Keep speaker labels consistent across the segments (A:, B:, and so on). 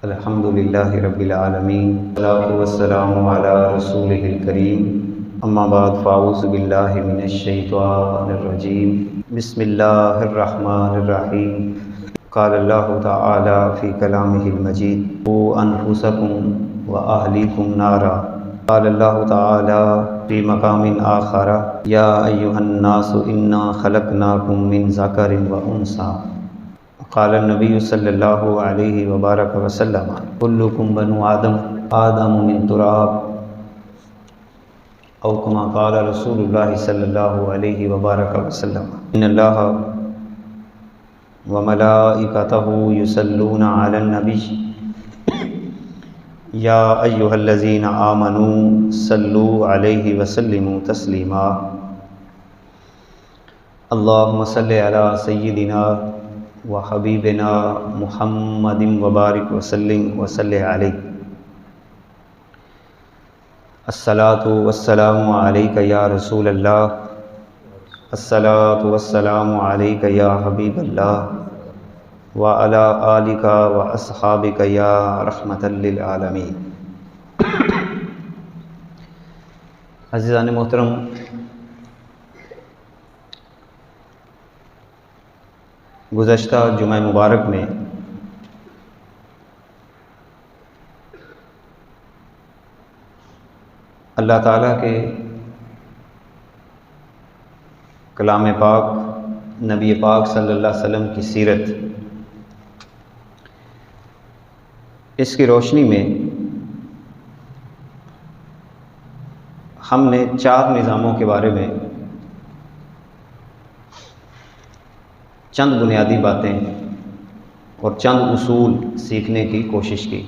A: الحمد للہ رب العالمین والصلاۃ والسلام علی رسولہ الکریم اما بعد فاعوذ باللہ من الشیطان الرجیم بسم اللہ الرحمن الرحیم قال اللہ تعالی فی کلامہ المجید قوا انفسکم واہلیکم نارا قال اللہ تعالی فی مقام آخر یا ایھا الناس انا خلقناکم من ذکر وانثی قال النبی صلی اللہ علیہ وبارک وسلم کلکم بنو آدم آدم من تراب او کما قال رسول اللہ صلی اللہ علیہ وبارک وسلم ان اللہ وملائکتہ یصلون علی النبی یا ایھا الذین آمنوا صلوا علیہ وسلموا تسلیما اللہم صلی علی سیدنا وحبیبنا محمد وبارک وسلم وصلی علیہ الصلاۃ والسلام علیک یا رسول اللہ الصلاۃ والسلام علیک یا حبیب اللہ وعلی آلک واصحابک یا رحمۃ للعالمین۔ عزیزان محترم، گزشتہ جمعہ مبارک میں اللہ تعالیٰ کے کلام پاک، نبی پاک صلی اللہ علیہ وسلم کی سیرت، اس کی روشنی میں ہم نے 4 نظاموں کے بارے میں چند بنیادی باتیں اور چند اصول سیکھنے کی کوشش کی۔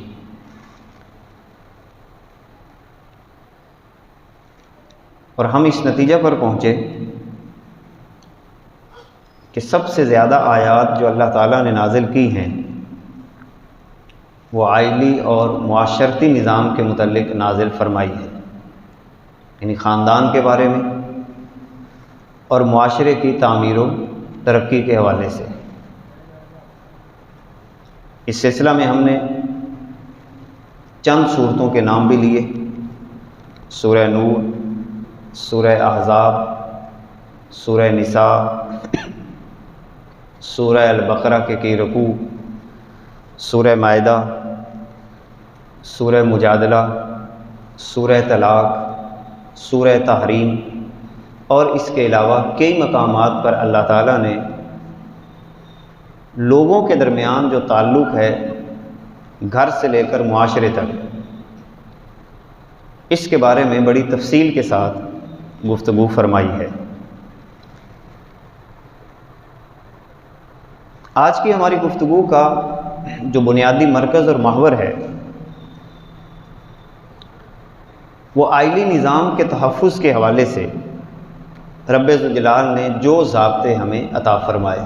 A: اور ہم اس نتیجہ پر پہنچے کہ سب سے زیادہ آیات جو اللہ تعالیٰ نے نازل کی ہیں وہ عائلی اور معاشرتی نظام کے متعلق نازل فرمائی ہے، یعنی خاندان کے بارے میں اور معاشرے کی تعمیر و ترقی کے حوالے سے۔ اس سلسلہ میں ہم نے چند صورتوں کے نام بھی لیے: سورہ نور، سورہ احزاب، سورہ نساء، سورہ البقرہ کے کئی رکوع، سورہ مائدہ، سورہ مجادلہ، سورہ طلاق، سورہ تحریم، اور اس کے علاوہ کئی مقامات پر اللہ تعالیٰ نے لوگوں کے درمیان جو تعلق ہے گھر سے لے کر معاشرے تک، اس کے بارے میں بڑی تفصیل کے ساتھ گفتگو فرمائی ہے۔ آج کی ہماری گفتگو کا جو بنیادی مرکز اور محور ہے وہ عائلی نظام کے تحفظ کے حوالے سے رب ذوالجلال نے جو ضابطے ہمیں عطا فرمائے۔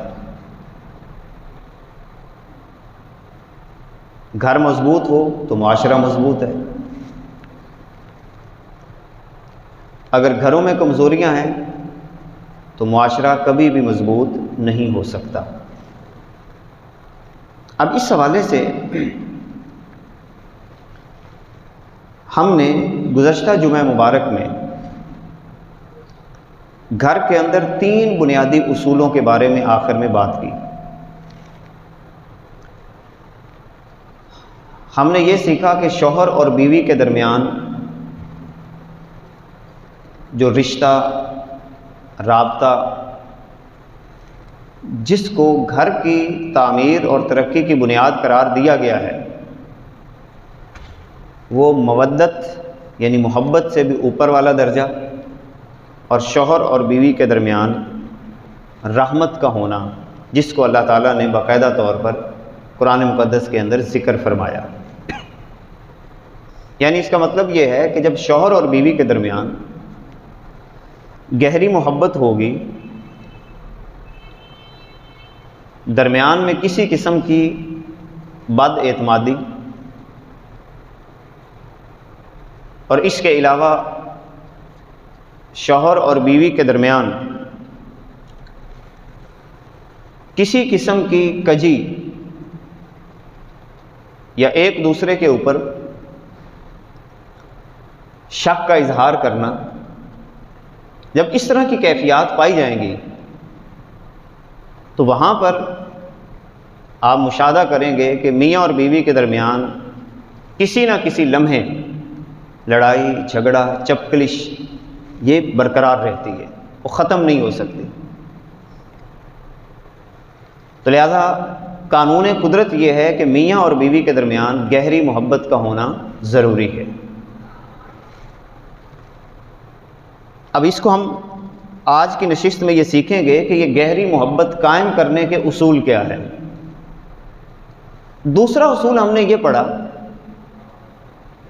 A: گھر مضبوط ہو تو معاشرہ مضبوط ہے، اگر گھروں میں کمزوریاں ہیں تو معاشرہ کبھی بھی مضبوط نہیں ہو سکتا۔ اب اس حوالے سے ہم نے گزشتہ جمعہ مبارک میں گھر کے اندر 3 بنیادی اصولوں کے بارے میں آخر میں بات کی۔ ہم نے یہ سیکھا کہ شوہر اور بیوی کے درمیان جو رشتہ، رابطہ، جس کو گھر کی تعمیر اور ترقی کی بنیاد قرار دیا گیا ہے، وہ مودت یعنی محبت سے بھی اوپر والا درجہ، اور شوہر اور بیوی کے درمیان رحمت کا ہونا، جس کو اللہ تعالیٰ نے باقاعدہ طور پر قرآن مقدس کے اندر ذکر فرمایا۔ یعنی اس کا مطلب یہ ہے کہ جب شوہر اور بیوی کے درمیان گہری محبت ہوگی، درمیان میں کسی قسم کی بد اعتمادی اور اس کے علاوہ شوہر اور بیوی کے درمیان کسی قسم کی کجی یا ایک دوسرے کے اوپر شک کا اظہار کرنا، جب اس طرح کی کیفیات پائی جائیں گی تو وہاں پر آپ مشاہدہ کریں گے کہ میاں اور بیوی کے درمیان کسی نہ کسی لمحے لڑائی جھگڑا چپکلش یہ برقرار رہتی ہے، وہ ختم نہیں ہو سکتی۔ تو لہذا قانون قدرت یہ ہے کہ میاں اور بیوی کے درمیان گہری محبت کا ہونا ضروری ہے۔ اب اس کو ہم آج کی نشست میں یہ سیکھیں گے کہ یہ گہری محبت قائم کرنے کے اصول کیا ہے۔ دوسرا اصول ہم نے یہ پڑھا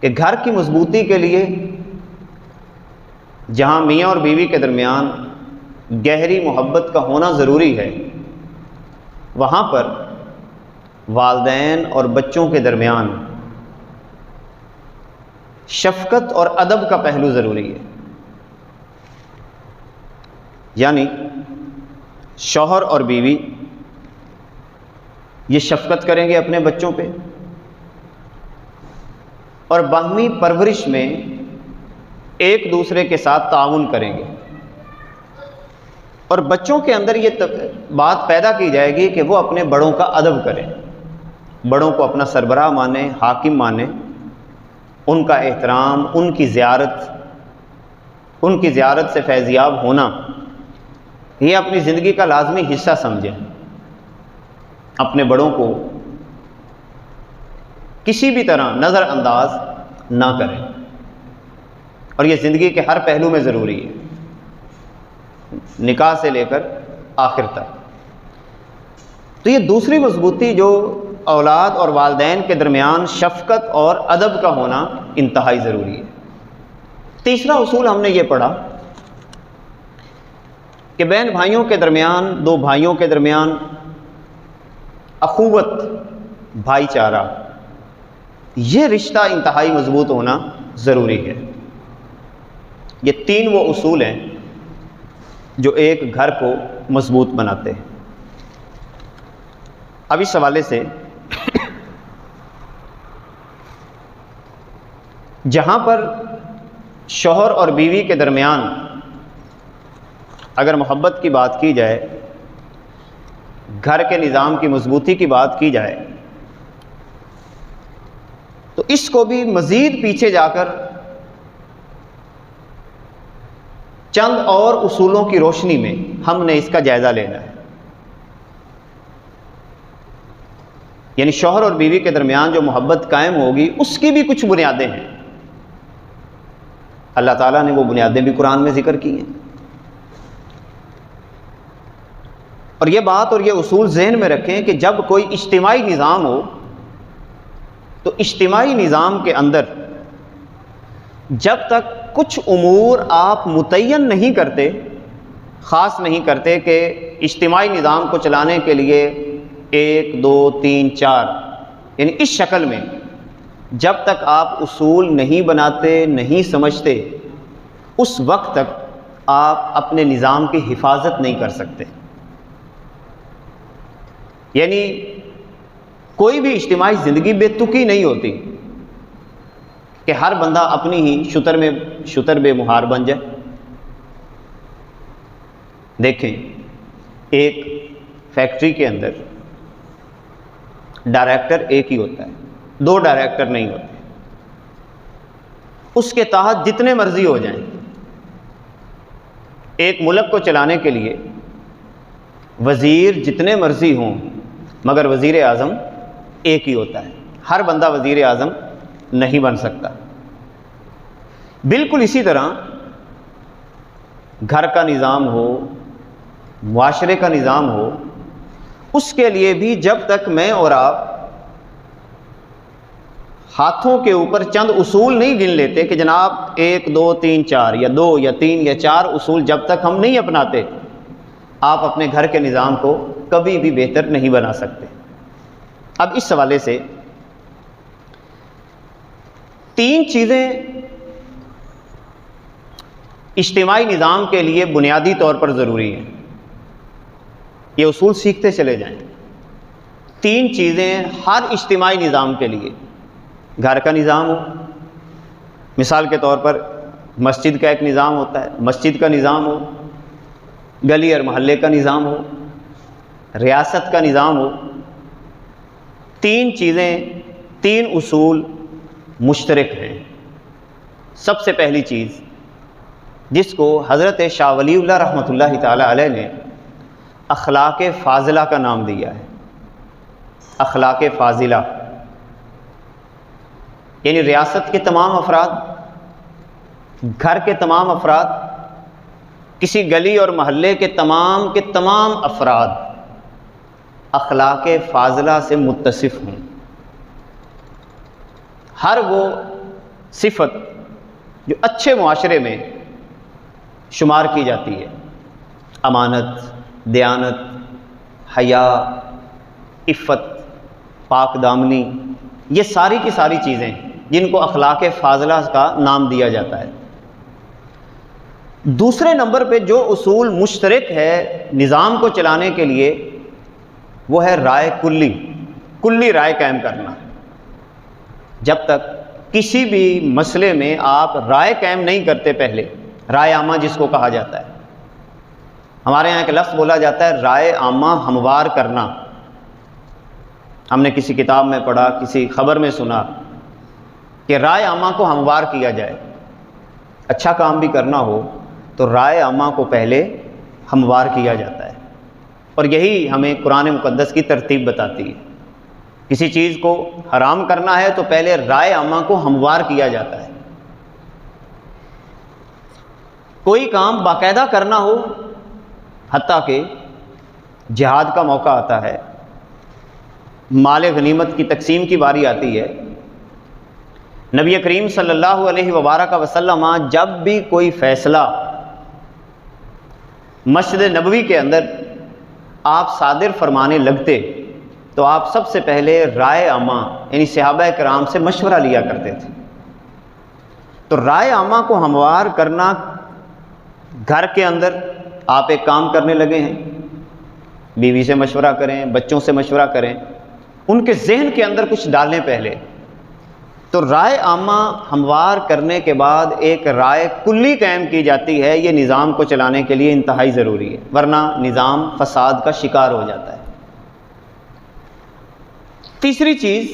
A: کہ گھر کی مضبوطی کے لیے جہاں میاں اور بیوی کے درمیان گہری محبت کا ہونا ضروری ہے، وہاں پر والدین اور بچوں کے درمیان شفقت اور ادب کا پہلو ضروری ہے۔ یعنی شوہر اور بیوی یہ شفقت کریں گے اپنے بچوں پہ اور باہمی پرورش میں ایک دوسرے کے ساتھ تعاون کریں گے، اور بچوں کے اندر یہ بات پیدا کی جائے گی کہ وہ اپنے بڑوں کا ادب کریں، بڑوں کو اپنا سربراہ مانیں، حاکم مانیں، ان کا احترام، ان کی زیارت سے فیضیاب ہونا یہ اپنی زندگی کا لازمی حصہ سمجھیں، اپنے بڑوں کو کسی بھی طرح نظر انداز نہ کریں، اور یہ زندگی کے ہر پہلو میں ضروری ہے، نکاح سے لے کر آخر تک۔ تو یہ دوسری مضبوطی جو اولاد اور والدین کے درمیان شفقت اور ادب کا ہونا انتہائی ضروری ہے۔ تیسرا اصول ہم نے یہ پڑھا کہ بہن بھائیوں کے درمیان، دو بھائیوں کے درمیان اخوت، بھائی چارہ، یہ رشتہ انتہائی مضبوط ہونا ضروری ہے۔ یہ تین وہ اصول ہیں جو ایک گھر کو مضبوط بناتے ہیں۔ اب اس حوالے سے جہاں پر شوہر اور بیوی کے درمیان اگر محبت کی بات کی جائے، گھر کے نظام کی مضبوطی کی بات کی جائے، تو اس کو بھی مزید پیچھے جا کر چند اور اصولوں کی روشنی میں ہم نے اس کا جائزہ لینا ہے۔ یعنی شوہر اور بیوی کے درمیان جو محبت قائم ہوگی اس کی بھی کچھ بنیادیں ہیں، اللہ تعالیٰ نے وہ بنیادیں بھی قرآن میں ذکر کی ہیں، اور یہ بات اور یہ اصول ذہن میں رکھیں کہ جب کوئی اجتماعی نظام ہو تو اجتماعی نظام کے اندر جب تک کچھ امور آپ متعین نہیں کرتے، خاص نہیں کرتے کہ اجتماعی نظام کو چلانے کے لیے 1 2 3 4 یعنی اس شکل میں جب تک آپ اصول نہیں بناتے، نہیں سمجھتے، اس وقت تک آپ اپنے نظام کی حفاظت نہیں کر سکتے۔ یعنی کوئی بھی اجتماعی زندگی بے تکی نہیں ہوتی کہ ہر بندہ اپنی ہی شتر بے مہار بن جائے۔ دیکھیں، ایک فیکٹری کے اندر ڈائریکٹر ایک ہی ہوتا ہے، 2 ڈائریکٹر نہیں ہوتے، اس کے تحت جتنے مرضی ہو جائیں۔ ایک ملک کو چلانے کے لیے وزیر جتنے مرضی ہوں، مگر وزیر اعظم ایک ہی ہوتا ہے، ہر بندہ وزیر اعظم نہیں بن سکتا۔ بالکل اسی طرح گھر کا نظام ہو، معاشرے کا نظام ہو، اس کے لیے بھی جب تک میں اور آپ ہاتھوں کے اوپر چند اصول نہیں گن لیتے کہ جناب 1 2 3 4 یا 2 یا 3 یا 4 اصول جب تک ہم نہیں اپناتے، آپ اپنے گھر کے نظام کو کبھی بھی بہتر نہیں بنا سکتے۔ اب اس حوالے سے 3 چیزیں اجتماعی نظام کے لیے بنیادی طور پر ضروری ہیں، یہ اصول سیکھتے چلے جائیں۔ 3 چیزیں ہر اجتماعی نظام کے لیے، گھر کا نظام ہو، مثال کے طور پر مسجد کا ایک نظام ہوتا ہے، مسجد کا نظام ہو، گلی اور محلے کا نظام ہو، ریاست کا نظام ہو، 3 چیزیں، 3 اصول مشترک ہیں۔ سب سے پہلی چیز جس کو حضرت شاہ ولی اللہ رحمۃ اللہ تعالی علیہ نے اخلاق فاضلہ کا نام دیا ہے، اخلاق فاضلہ، یعنی ریاست کے تمام افراد، گھر کے تمام افراد، کسی گلی اور محلے کے تمام افراد اخلاق فاضلہ سے متصف ہوں۔ ہر وہ صفت جو اچھے معاشرے میں شمار کی جاتی ہے، امانت، دیانت، حیا، عفت، پاک دامنی، یہ ساری کی ساری چیزیں جن کو اخلاق فاضلہ کا نام دیا جاتا ہے۔ دوسرے نمبر پہ جو اصول مشترک ہے نظام کو چلانے کے لیے وہ ہے رائے کلی رائے قائم کرنا۔ جب تک کسی بھی مسئلے میں آپ رائے قائم نہیں کرتے، پہلے رائے عامہ جس کو کہا جاتا ہے، ہمارے یہاں ایک لفظ بولا جاتا ہے رائے عامہ ہموار کرنا۔ ہم نے کسی کتاب میں پڑھا، کسی خبر میں سنا کہ رائے عامہ کو ہموار کیا جائے۔ اچھا کام بھی کرنا ہو تو رائے عامہ کو پہلے ہموار کیا جاتا ہے، اور یہی ہمیں قرآن مقدس کی ترتیب بتاتی ہے۔ کسی چیز کو حرام کرنا ہے تو پہلے رائے عامہ کو ہموار کیا جاتا ہے۔ کوئی کام باقاعدہ کرنا ہو، حتیٰ کہ جہاد کا موقع آتا ہے، مال غنیمت کی تقسیم کی باری آتی ہے، نبی کریم صلی اللہ علیہ وبارک وسلم جب بھی کوئی فیصلہ مسجد نبوی کے اندر آپ صادر فرمانے لگتے تو آپ سب سے پہلے رائے عامہ یعنی صحابہ کرام سے مشورہ لیا کرتے تھے۔ تو رائے عامہ کو ہموار کرنا، گھر کے اندر آپ ایک کام کرنے لگے ہیں، بیوی سے مشورہ کریں، بچوں سے مشورہ کریں، ان کے ذہن کے اندر کچھ ڈالیں پہلے۔ تو رائے عامہ ہموار کرنے کے بعد ایک رائے کلی قائم کی جاتی ہے، یہ نظام کو چلانے کے لیے انتہائی ضروری ہے، ورنہ نظام فساد کا شکار ہو جاتا ہے۔ تیسری چیز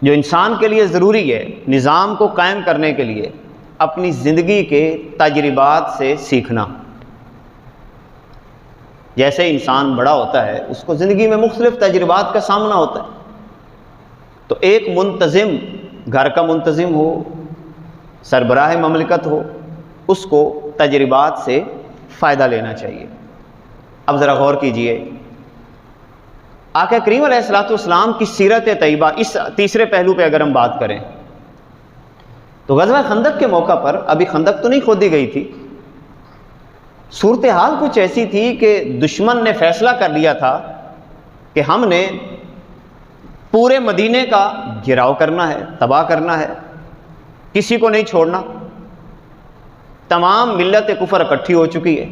A: جو انسان کے لیے ضروری ہے نظام کو قائم کرنے کے لیے، اپنی زندگی کے تجربات سے سیکھنا۔ جیسے انسان بڑا ہوتا ہے اس کو زندگی میں مختلف تجربات کا سامنا ہوتا ہے، تو ایک منتظم، گھر کا منتظم ہو، سربراہ مملکت ہو، اس کو تجربات سے فائدہ لینا چاہیے۔ اب ذرا غور کیجئے، آقا کریم علیہ الصلوۃ والسلام کی سیرت طیبہ، اس تیسرے پہلو پہ اگر ہم بات کریں تو غزوہ خندق کے موقع پر، ابھی خندق تو نہیں کھودی گئی تھی، صورتحال کچھ ایسی تھی کہ دشمن نے فیصلہ کر لیا تھا کہ ہم نے پورے مدینے کا گھراؤ کرنا ہے، تباہ کرنا ہے، کسی کو نہیں چھوڑنا۔ تمام ملت کفر اکٹھی ہو چکی ہے،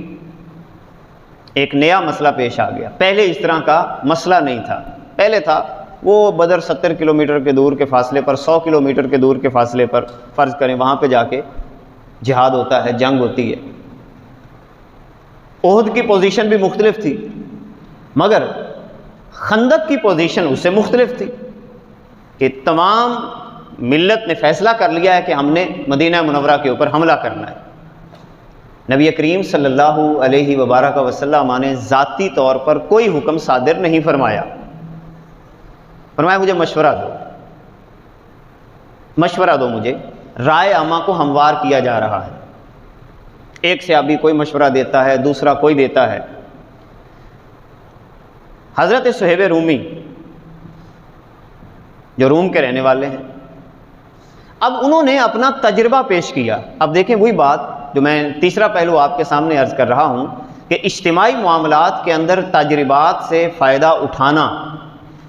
A: ایک نیا مسئلہ پیش آ گیا۔ پہلے اس طرح کا مسئلہ نہیں تھا، پہلے تھا وہ بدر 70 کلومیٹر کے دور کے فاصلے پر، 100 کلومیٹر کے دور کے فاصلے پر فرض کریں، وہاں پہ جا کے جہاد ہوتا ہے، جنگ ہوتی ہے۔ احد کی پوزیشن بھی مختلف تھی، مگر خندق کی پوزیشن اس سے مختلف تھی کہ تمام ملت نے فیصلہ کر لیا ہے کہ ہم نے مدینہ منورہ کے اوپر حملہ کرنا ہے۔ نبی کریم صلی اللہ علیہ وبارک وسلم نے ذاتی طور پر کوئی حکم صادر نہیں فرمایا، فرمایا مجھے مشورہ دو مجھے، رائے عامہ کو ہموار کیا جا رہا ہے۔ ایک صحابی کوئی مشورہ دیتا ہے، دوسرا کوئی دیتا ہے۔ حضرت صہیب رومی جو روم کے رہنے والے ہیں، اب انہوں نے اپنا تجربہ پیش کیا۔ اب دیکھیں وہی بات جو میں تیسرا پہلو آپ کے سامنے عرض کر رہا ہوں کہ اجتماعی معاملات کے اندر تجربات سے فائدہ اٹھانا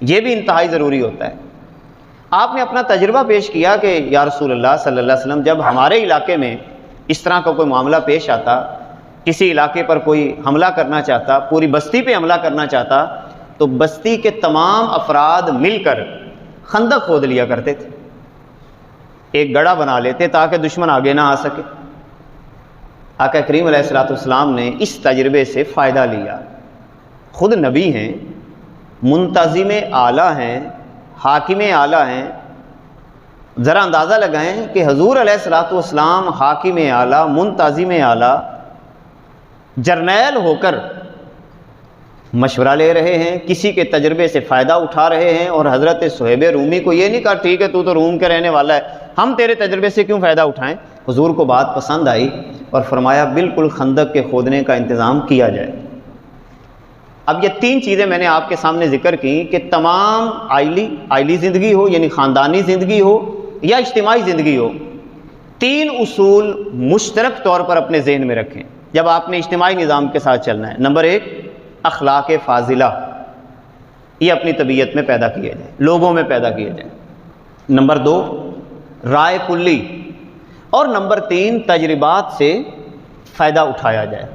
A: یہ بھی انتہائی ضروری ہوتا ہے۔ آپ نے اپنا تجربہ پیش کیا کہ یا رسول اللہ صلی اللہ علیہ وسلم، جب ہمارے علاقے میں اس طرح کا کوئی معاملہ پیش آتا، کسی علاقے پر کوئی حملہ کرنا چاہتا، پوری بستی پہ حملہ کرنا چاہتا، تو بستی کے تمام افراد مل کر خندق کھود لیا کرتے تھے، ایک گڑھا بنا لیتے تاکہ دشمن آگے نہ آ سکے۔ آقا کریم علیہ الصلوۃ والسلام نے اس تجربے سے فائدہ لیا، خود نبی ہیں، منتظم اعلیٰ ہیں، حاکم اعلیٰ ہیں۔ ذرا اندازہ لگائیں کہ حضور علیہ الصلوۃ والسلام حاکم اعلیٰ، منتظم اعلیٰ، جرنیل ہو کر مشورہ لے رہے ہیں، کسی کے تجربے سے فائدہ اٹھا رہے ہیں، اور حضرت صہیب رومی کو یہ نہیں کہا ٹھیک ہے تو روم کے رہنے والا ہے، ہم تیرے تجربے سے کیوں فائدہ اٹھائیں۔ حضور کو بات پسند آئی اور فرمایا بالکل خندق کے کھودنے کا انتظام کیا جائے۔ اب یہ تین چیزیں میں نے آپ کے سامنے ذکر کی کہ تمام آئلی زندگی ہو یعنی خاندانی زندگی ہو یا اجتماعی زندگی ہو، تین اصول مشترک طور پر اپنے ذہن میں رکھیں جب آپ نے اجتماعی نظام کے ساتھ چلنا ہے۔ نمبر ایک، اخلاق فاضلہ، یہ اپنی طبیعت میں پیدا کیے جائیں، لوگوں میں پیدا کیے جائیں۔ نمبر دو، رائے کلی، اور نمبر تین، تجربات سے فائدہ اٹھایا جائے۔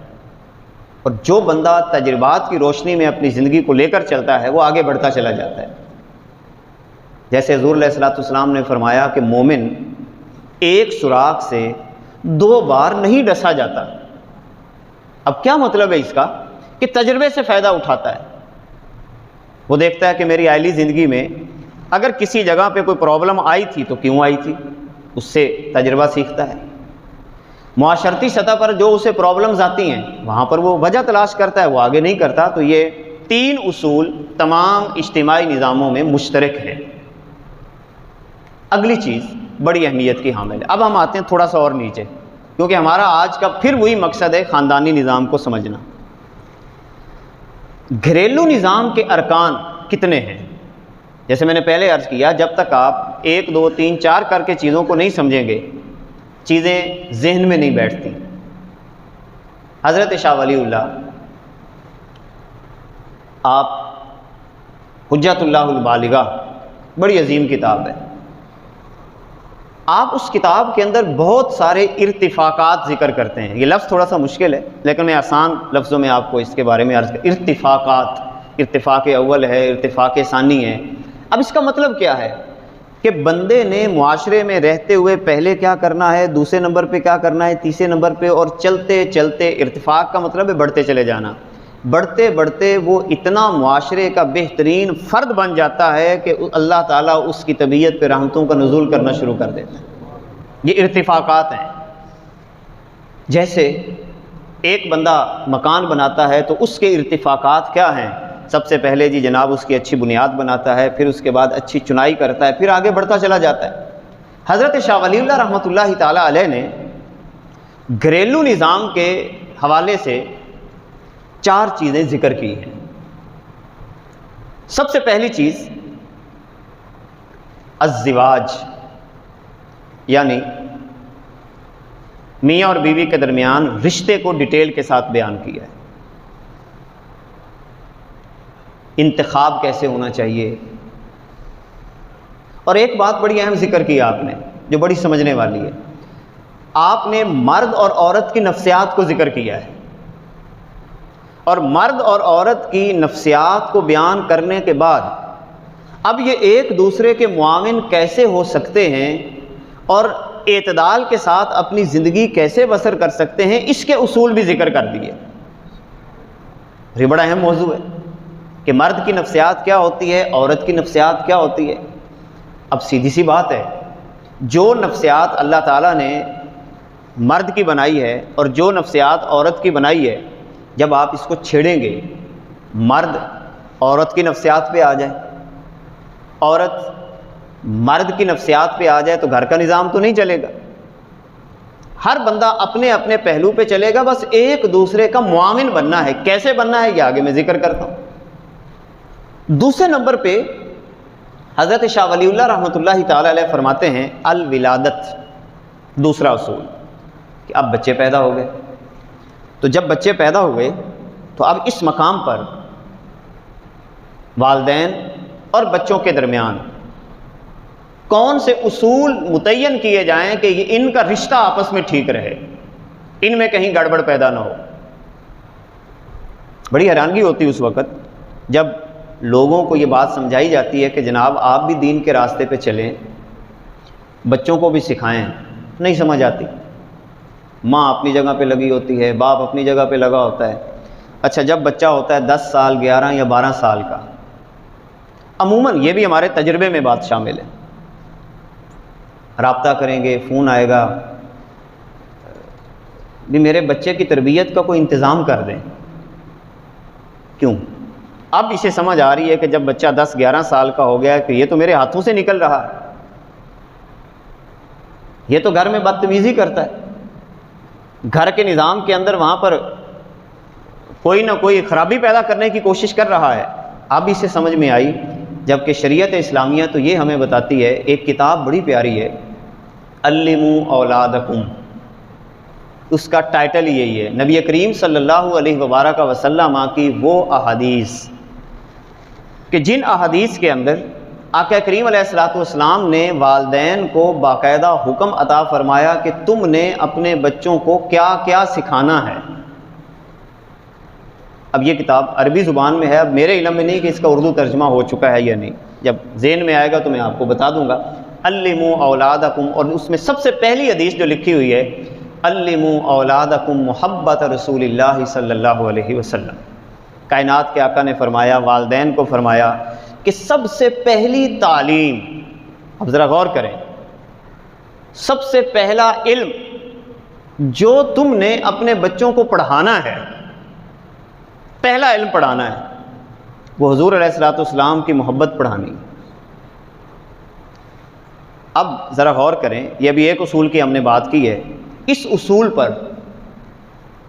A: اور جو بندہ تجربات کی روشنی میں اپنی زندگی کو لے کر چلتا ہے وہ آگے بڑھتا چلا جاتا ہے۔ جیسے حضور علیہ الصلوۃ والسلام نے فرمایا کہ مومن ایک سوراخ سے 2 بار نہیں ڈسا جاتا۔ اب کیا مطلب ہے اس کا؟ کہ تجربے سے فائدہ اٹھاتا ہے، وہ دیکھتا ہے کہ میری آئلی زندگی میں اگر کسی جگہ پہ کوئی پرابلم آئی تھی تو کیوں آئی تھی، اس سے تجربہ سیکھتا ہے۔ معاشرتی سطح پر جو اسے پرابلمز آتی ہیں وہاں پر وہ وجہ تلاش کرتا ہے، وہ آگے نہیں کرتا۔ تو یہ تین اصول تمام اجتماعی نظاموں میں مشترک ہے۔ اگلی چیز بڑی اہمیت کی حامل ہے۔ اب ہم آتے ہیں تھوڑا سا اور نیچے، کیونکہ ہمارا آج کا پھر وہی مقصد ہے خاندانی نظام کو سمجھنا۔ گھریلو نظام کے ارکان کتنے ہیں؟ جیسے میں نے پہلے عرض کیا، جب تک آپ 1 2 3 4 کر کے چیزوں کو نہیں سمجھیں گے چیزیں ذہن میں نہیں بیٹھتی۔ حضرت شاہ ولی اللہ، آپ حجت اللہ البالغہ، بڑی عظیم کتاب ہے، آپ اس کتاب کے اندر بہت سارے ارتفاقات ذکر کرتے ہیں۔ یہ لفظ تھوڑا سا مشکل ہے لیکن میں آسان لفظوں میں آپ کو اس کے بارے میں عرض کرتا ہوں۔ ارتفاقات، ارتفاق اول ہے، ارتفاق ثانی ہے۔ اب اس کا مطلب کیا ہے کہ بندے نے معاشرے میں رہتے ہوئے پہلے کیا کرنا ہے، دوسرے نمبر پہ کیا کرنا ہے، تیسرے نمبر پہ، اور چلتے چلتے ارتفاق کا مطلب ہے بڑھتے چلے جانا۔ بڑھتے بڑھتے وہ اتنا معاشرے کا بہترین فرد بن جاتا ہے کہ اللہ تعالیٰ اس کی طبیعت پہ رحمتوں کا نزول کرنا شروع کر دیتا ہے۔ یہ ارتفاقات ہیں۔ جیسے ایک بندہ مکان بناتا ہے تو اس کے ارتفاقات کیا ہیں؟ سب سے پہلے جی جناب اس کی اچھی بنیاد بناتا ہے، پھر اس کے بعد اچھی چنائی کرتا ہے، پھر آگے بڑھتا چلا جاتا ہے۔ حضرت شاہ ولی اللہ رحمۃ اللہ تعالیٰ علیہ نے گھریلو نظام کے حوالے سے 4 چیزیں ذکر کی ہیں۔ سب سے پہلی چیز الزواج، یعنی میاں اور بیوی کے درمیان رشتے کو ڈیٹیل کے ساتھ بیان کیا ہے۔ انتخاب کیسے ہونا چاہیے، اور ایک بات بڑی اہم ذکر کی آپ نے جو بڑی سمجھنے والی ہے، آپ نے مرد اور عورت کی نفسیات کو ذکر کیا ہے، اور مرد اور عورت کی نفسیات کو بیان کرنے کے بعد اب یہ ایک دوسرے کے معاون کیسے ہو سکتے ہیں اور اعتدال کے ساتھ اپنی زندگی کیسے بسر کر سکتے ہیں، اس کے اصول بھی ذکر کر دیے۔ یہ بڑا اہم موضوع ہے کہ مرد کی نفسیات کیا ہوتی ہے، عورت کی نفسیات کیا ہوتی ہے۔ اب سیدھی سی بات ہے، جو نفسیات اللہ تعالیٰ نے مرد کی بنائی ہے اور جو نفسیات عورت کی بنائی ہے، جب آپ اس کو چھیڑیں گے، مرد عورت کی نفسیات پہ آ جائے، عورت مرد کی نفسیات پہ آ جائے تو گھر کا نظام تو نہیں چلے گا۔ ہر بندہ اپنے اپنے پہلو پہ چلے گا، بس ایک دوسرے کا معاون بننا ہے۔ کیسے بننا ہے یہ آگے میں ذکر کرتا ہوں۔ دوسرے نمبر پہ حضرت شاہ ولی اللہ رحمۃ اللہ تعالی علیہ فرماتے ہیں الولادت، دوسرا اصول، کہ اب بچے پیدا ہو گئے، تو جب بچے پیدا ہوئے تو اب اس مقام پر والدین اور بچوں کے درمیان کون سے اصول متعین کیے جائیں کہ یہ ان کا رشتہ آپس میں ٹھیک رہے، ان میں کہیں گڑبڑ پیدا نہ ہو۔ بڑی حیرانگی ہوتی اس وقت جب لوگوں کو یہ بات سمجھائی جاتی ہے کہ جناب آپ بھی دین کے راستے پہ چلیں، بچوں کو بھی سکھائیں، نہیں سمجھ آتی۔ ماں اپنی جگہ پہ لگی ہوتی ہے، باپ اپنی جگہ پہ لگا ہوتا ہے۔ اچھا جب بچہ ہوتا ہے 10 سال 11 یا 12 سال کا، عموماً یہ بھی ہمارے تجربے میں بات شامل ہے، رابطہ کریں گے، فون آئے گا، بھی میرے بچے کی تربیت کا کوئی انتظام کر دیں۔ کیوں؟ اب اسے سمجھ آ رہی ہے کہ جب بچہ 10-11 سال کا ہو گیا ہے کہ یہ تو میرے ہاتھوں سے نکل رہا ہے، یہ تو گھر میں بدتمیزی کرتا ہے، گھر کے نظام کے اندر وہاں پر کوئی نہ کوئی خرابی پیدا کرنے کی کوشش کر رہا ہے۔ اب اسے سمجھ میں آئی، جبکہ شریعت اسلامیہ تو یہ ہمیں بتاتی ہے، ایک کتاب بڑی پیاری ہے، علموا اولادکم، اس کا ٹائٹل یہی ہے، نبی کریم صلی اللہ علیہ وبارک وسلم کی وہ احادیث کہ جن احادیث کے اندر آقا کریم علیہ الصلوۃ والسلام نے والدین کو باقاعدہ حکم عطا فرمایا کہ تم نے اپنے بچوں کو کیا کیا سکھانا ہے۔ اب یہ کتاب عربی زبان میں ہے، اب میرے علم میں نہیں کہ اس کا اردو ترجمہ ہو چکا ہے یا نہیں، جب ذہن میں آئے گا تو میں آپ کو بتا دوں گا۔ علموا اولادکم، اور اس میں سب سے پہلی حدیث جو لکھی ہوئی ہے، علموا اولادکم محبت رسول اللہ صلی اللہ علیہ وسلم۔ کائنات کے آقا نے فرمایا، والدین کو فرمایا کہ سب سے پہلی تعلیم، اب ذرا غور کریں، سب سے پہلا علم جو تم نے اپنے بچوں کو پڑھانا ہے، پہلا علم پڑھانا ہے، وہ حضور علیہ الصلوۃ والسلام کی محبت پڑھانی۔ اب ذرا غور کریں، یہ بھی ایک اصول کی ہم نے بات کی ہے، اس اصول پر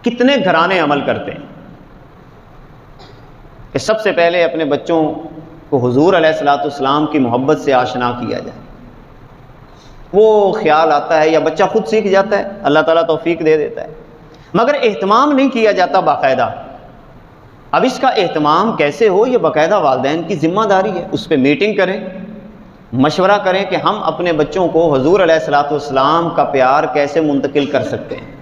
A: کتنے گھرانے عمل کرتے ہیں کہ سب سے پہلے اپنے بچوں کو حضور علیہ الصلوۃ والسلام کی محبت سے آشنا کیا جائے۔ وہ خیال آتا ہے یا بچہ خود سیکھ جاتا ہے، اللہ تعالیٰ توفیق دے دیتا ہے، مگر اہتمام نہیں کیا جاتا باقاعدہ۔ اب اس کا اہتمام کیسے ہو، یہ باقاعدہ والدین کی ذمہ داری ہے، اس پہ میٹنگ کریں، مشورہ کریں کہ ہم اپنے بچوں کو حضور علیہ الصلوۃ والسلام کا پیار کیسے منتقل کر سکتے ہیں،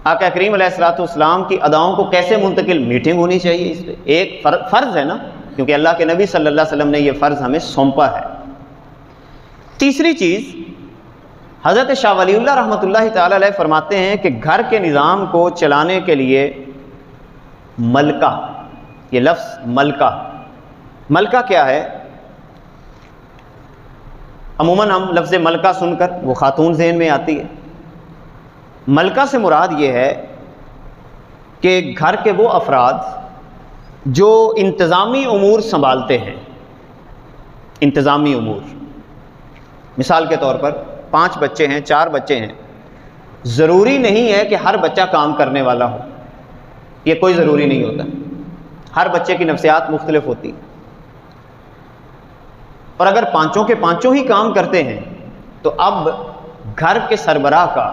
A: آقا کریم علیہ الصلوۃ والسلام کی اداؤں کو کیسے منتقل، میٹنگ ہونی چاہیے اس پہ، ایک فرض ہے نا، کیونکہ اللہ کے نبی صلی اللہ علیہ وسلم نے یہ فرض ہمیں سونپا ہے۔ تیسری چیز، حضرت شاہ ولی اللہ رحمۃ اللہ تعالی علیہ فرماتے ہیں کہ گھر کے نظام کو چلانے کے لیے ملکہ، یہ لفظ ملکہ کیا ہے؟ عموماً ہم لفظ ملکہ سن کر وہ خاتون ذہن میں آتی ہے۔ ملکہ سے مراد یہ ہے کہ گھر کے وہ افراد جو انتظامی امور سنبھالتے ہیں، انتظامی امور، مثال کے طور پر 5 بچے ہیں، 4 بچے ہیں، ضروری نہیں ہے کہ ہر بچہ کام کرنے والا ہو، یہ کوئی ضروری نہیں ہوتا، ہر بچے کی نفسیات مختلف ہوتی ہیں، اور اگر 5 کے 5 ہی کام کرتے ہیں تو اب گھر کے سربراہ کا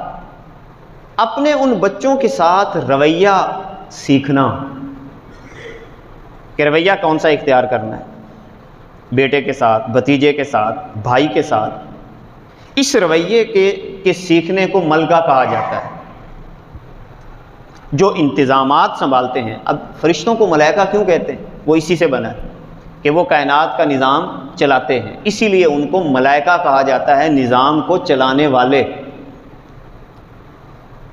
A: اپنے ان بچوں کے ساتھ رویہ سیکھنا کہ رویہ کون سا اختیار کرنا ہے، بیٹے کے ساتھ، بھتیجے کے ساتھ، بھائی کے ساتھ، اس رویے کے سیکھنے کو ملکہ کہا جاتا ہے۔ جو انتظامات سنبھالتے ہیں، اب فرشتوں کو ملائکہ کیوں کہتے ہیں؟ وہ اسی سے بنا ہے کہ وہ کائنات کا نظام چلاتے ہیں، اسی لیے ان کو ملائکہ کہا جاتا ہے، نظام کو چلانے والے،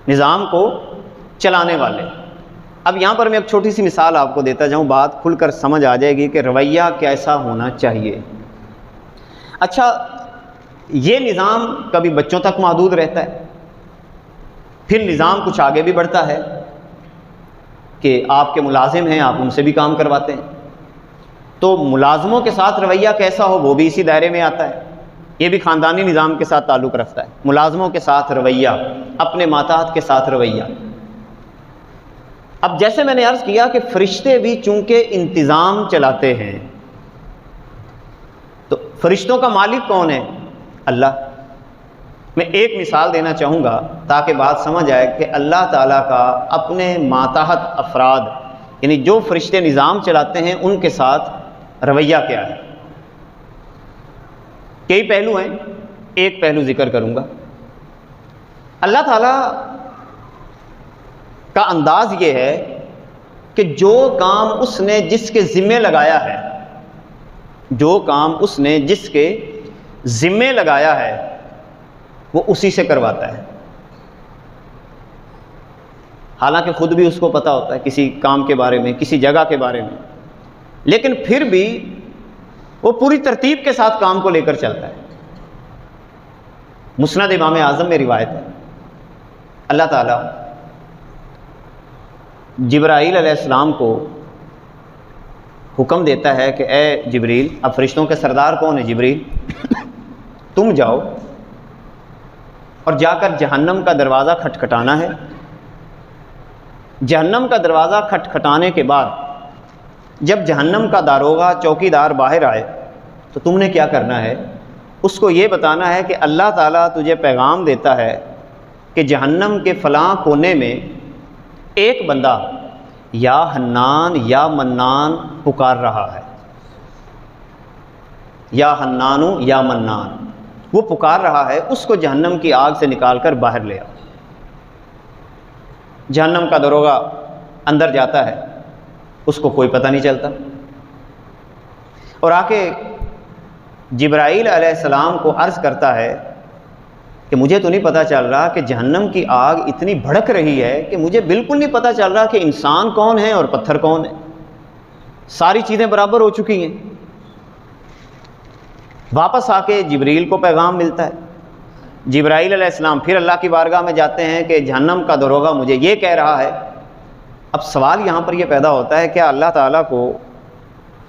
A: نظام کو چلانے والے۔ اب یہاں پر میں ایک چھوٹی سی مثال آپ کو دیتا جاؤں، بات کھل کر سمجھ آ جائے گی کہ رویہ کیسا ہونا چاہیے۔ اچھا، یہ نظام کبھی بچوں تک محدود رہتا ہے، پھر نظام کچھ آگے بھی بڑھتا ہے کہ آپ کے ملازم ہیں، آپ ان سے بھی کام کرواتے ہیں، تو ملازموں کے ساتھ رویہ کیسا ہو وہ بھی اسی دائرے میں آتا ہے، یہ بھی خاندانی نظام کے ساتھ تعلق رکھتا ہے، ملازموں کے ساتھ رویہ، اپنے ماتحت کے ساتھ رویہ۔ اب جیسے میں نے عرض کیا کہ فرشتے بھی چونکہ انتظام چلاتے ہیں، تو فرشتوں کا مالک کون ہے؟ اللہ۔ میں ایک مثال دینا چاہوں گا تاکہ بات سمجھ آئے کہ اللہ تعالیٰ کا اپنے ماتحت افراد، یعنی جو فرشتے نظام چلاتے ہیں، ان کے ساتھ رویہ کیا ہے۔ کئی پہلو ہیں، ایک پہلو ذکر کروں گا۔ اللہ تعالیٰ کا انداز یہ ہے کہ جو کام اس نے جس کے ذمے لگایا ہے، جو کام اس نے جس کے ذمے لگایا ہے وہ اسی سے کرواتا ہے، حالانکہ خود بھی اس کو پتہ ہوتا ہے کسی کام کے بارے میں، کسی جگہ کے بارے میں، لیکن پھر بھی وہ پوری ترتیب کے ساتھ کام کو لے کر چلتا ہے۔ مسند امام اعظم میں روایت ہے، اللہ تعالیٰ جبرائیل علیہ السلام کو حکم دیتا ہے کہ اے جبریل، اب فرشتوں کے سردار کون ہے؟ جبریل، تم جاؤ اور جا کر جہنم کا دروازہ کھٹکھٹانا ہے۔ جہنم کا دروازہ کھٹکھٹانے کے بعد جب جہنم کا داروغہ چوکیدار باہر آئے تو تم نے کیا کرنا ہے؟ اس کو یہ بتانا ہے کہ اللہ تعالیٰ تجھے پیغام دیتا ہے کہ جہنم کے فلاں کونے میں ایک بندہ یا حنان یا منان پکار رہا ہے، یا حنانو یا منان، وہ پکار رہا ہے، اس کو جہنم کی آگ سے نکال کر باہر لے آؤ۔ جہنم کا داروغہ اندر جاتا ہے، اس کو کوئی پتہ نہیں چلتا، اور آ کے جبرائیل علیہ السلام کو عرض کرتا ہے کہ مجھے تو نہیں پتہ چل رہا کہ جہنم کی آگ اتنی بھڑک رہی ہے کہ مجھے بالکل نہیں پتہ چل رہا کہ انسان کون ہے اور پتھر کون ہے، ساری چیزیں برابر ہو چکی ہیں۔ واپس آ کے جبریل کو پیغام ملتا ہے، جبرائیل علیہ السلام پھر اللہ کی بارگاہ میں جاتے ہیں کہ جہنم کا داروغہ مجھے یہ کہہ رہا ہے۔ اب سوال یہاں پر یہ پیدا ہوتا ہے، کیا اللہ تعالیٰ کو